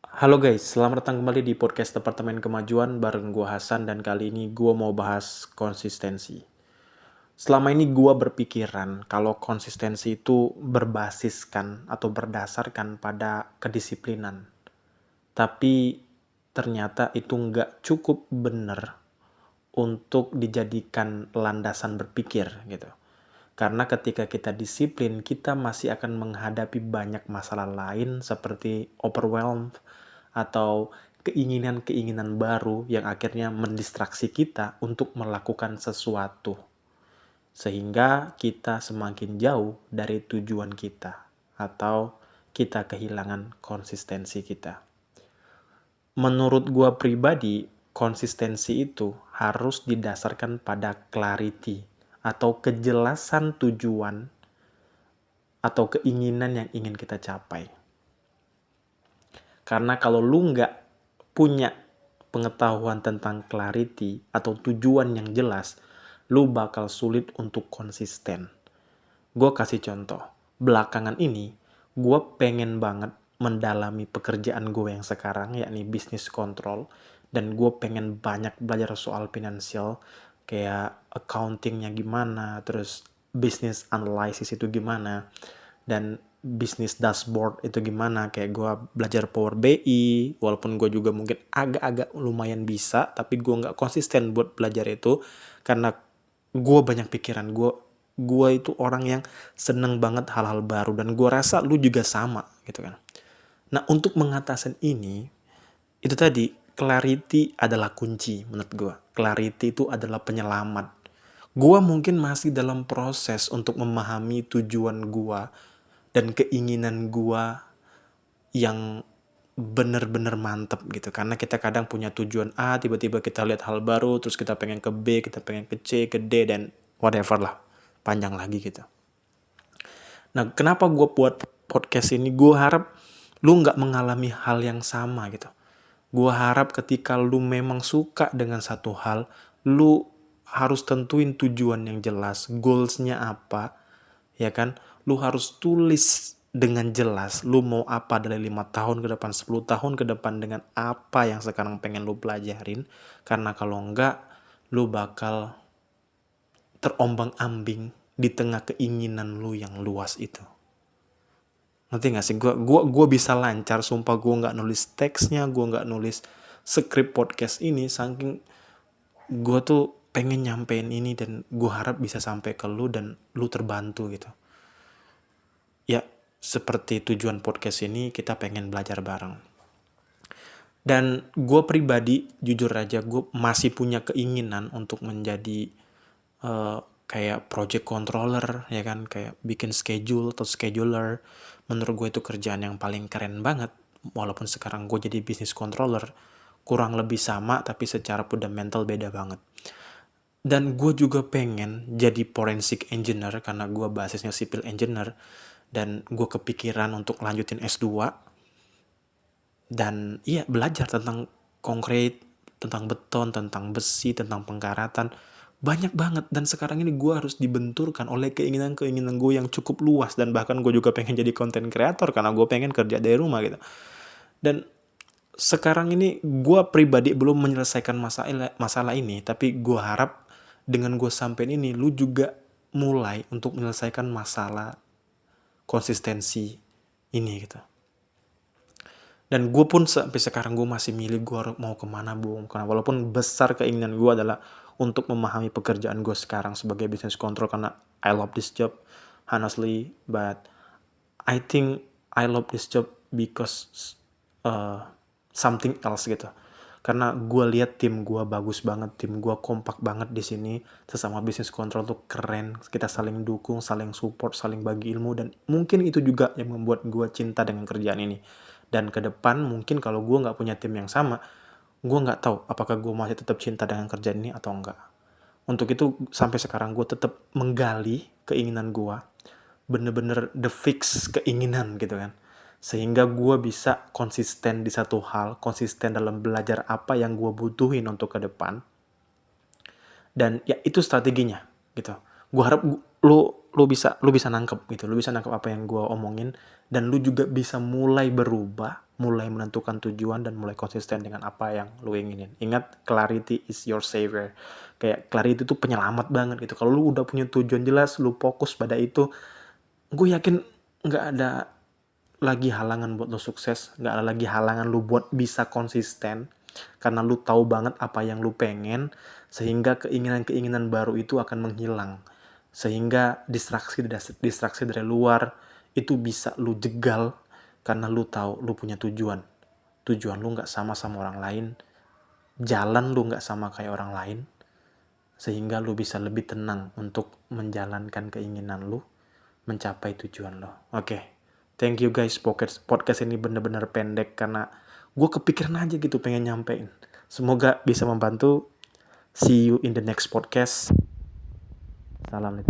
Halo guys, selamat datang kembali di podcast Departemen Kemajuan bareng gua Hasan dan kali ini gua mau bahas konsistensi. Selama ini gua berpikiran kalau konsistensi itu berbasiskan atau berdasarkan pada kedisiplinan. Tapi ternyata itu nggak cukup benar untuk dijadikan landasan berpikir gitu. Karena ketika kita disiplin, kita masih akan menghadapi banyak masalah lain seperti overwhelmed atau keinginan-keinginan baru yang akhirnya mendistraksi kita untuk melakukan sesuatu. Sehingga kita semakin jauh dari tujuan kita atau kita kehilangan konsistensi kita. Menurut gua pribadi, konsistensi itu harus didasarkan pada clarity atau kejelasan tujuan atau keinginan yang ingin kita capai. Karena kalau lu nggak punya pengetahuan tentang clarity atau tujuan yang jelas, lu bakal sulit untuk konsisten. Gue kasih contoh. Belakangan ini, gue pengen banget mendalami pekerjaan gue yang sekarang, yakni bisnis kontrol. Dan gue pengen banyak belajar soal finansial, kayak accountingnya gimana, terus business analysis itu gimana, dan bisnis dashboard itu gimana. Kayak gue belajar Power BI, walaupun gue juga mungkin agak-agak lumayan bisa, tapi gue nggak konsisten buat belajar itu, karena gue banyak pikiran. Gue itu orang yang seneng banget hal-hal baru, dan gue rasa lu juga sama gitu kan. Nah, untuk mengatasi ini, itu tadi, clarity adalah kunci menurut gue. Clarity itu adalah penyelamat. Gue mungkin masih dalam proses untuk memahami tujuan gue dan keinginan gue yang bener-bener mantep gitu. Karena kita kadang punya tujuan A, tiba-tiba kita lihat hal baru, terus kita pengen ke B, kita pengen ke C, ke D, dan whatever lah. Panjang lagi gitu. Nah, kenapa gue buat podcast ini? Gue harap lu nggak mengalami hal yang sama gitu. Gue harap ketika lu memang suka dengan satu hal, lu harus tentuin tujuan yang jelas, goals-nya apa, ya kan? Lu harus tulis dengan jelas, lu mau apa dari 5 tahun ke depan, 10 tahun ke depan dengan apa yang sekarang pengen lu pelajarin. Karena kalau enggak, lu bakal terombang-ambing di tengah keinginan lu yang luas itu. Ngerti gak sih? Gua bisa lancar, sumpah gue nggak nulis teksnya, gue nggak nulis skrip podcast ini, saking gue tuh pengen nyampein ini dan gue harap bisa sampai ke lu dan lu terbantu gitu. Ya, seperti tujuan podcast ini, kita pengen belajar bareng. Dan gue pribadi, jujur aja, gue masih punya keinginan untuk menjadi kayak project controller, ya kan, kayak bikin schedule atau scheduler. Menurut gue itu kerjaan yang paling keren banget. Walaupun sekarang gue jadi business controller, kurang lebih sama, tapi secara fundamental beda banget. Dan gue juga pengen jadi forensic engineer karena gue basisnya civil engineer, dan gue kepikiran untuk lanjutin S2 dan iya, belajar tentang konkret, tentang beton, tentang besi, tentang pengkaratan, banyak banget. Dan sekarang ini gue harus dibenturkan oleh keinginan-keinginan gue yang cukup luas, dan bahkan gue juga pengen jadi content creator karena gue pengen kerja dari rumah gitu. Dan sekarang ini gue pribadi belum menyelesaikan masalah ini, tapi gue harap dengan gue sampein ini, lu juga mulai untuk menyelesaikan masalah konsistensi ini gitu. Dan gue pun sampai sekarang gue masih milih gue mau kemana, Bung. Karena walaupun besar keinginan gue adalah untuk memahami pekerjaan gue sekarang sebagai business control, karena I love this job honestly, but I think I love this job because something else gitu. Karena gue lihat tim gue bagus banget, tim gue kompak banget di sini, sesama business control tuh keren, kita saling dukung, saling support, saling bagi ilmu, dan mungkin itu juga yang membuat gue cinta dengan kerjaan ini. Dan ke depan mungkin kalau gue nggak punya tim yang sama, gue nggak tahu apakah gue masih tetap cinta dengan kerjaan ini atau enggak. Untuk itu sampai sekarang gue tetap menggali keinginan gue, bener-bener the fix keinginan gitu kan, sehingga gue bisa konsisten di satu hal, konsisten dalam belajar apa yang gue butuhin untuk ke depan. Dan ya itu strateginya gitu. Gue harap lu bisa nangkep gitu, lu bisa nangkep apa yang gue omongin. Dan lu juga bisa mulai berubah, mulai menentukan tujuan, dan mulai konsisten dengan apa yang lu inginin. Ingat, clarity is your savior. Kayak clarity itu penyelamat banget gitu. Kalau lu udah punya tujuan jelas, lu fokus pada itu, gue yakin nggak ada lagi halangan buat lu sukses, nggak ada lagi halangan lu buat bisa konsisten, karena lu tahu banget apa yang lu pengen, sehingga keinginan-keinginan baru itu akan menghilang, sehingga distraksi dari luar itu bisa lu jegal, karena lu tahu lu punya tujuan lu nggak sama orang lain, jalan lu nggak sama kayak orang lain, sehingga lu bisa lebih tenang untuk menjalankan keinginan lu, mencapai tujuan lo. Oke. Thank you guys, podcast ini bener-bener pendek karena gue kepikiran aja gitu pengen nyampein. Semoga bisa membantu. See you in the next podcast. Salam.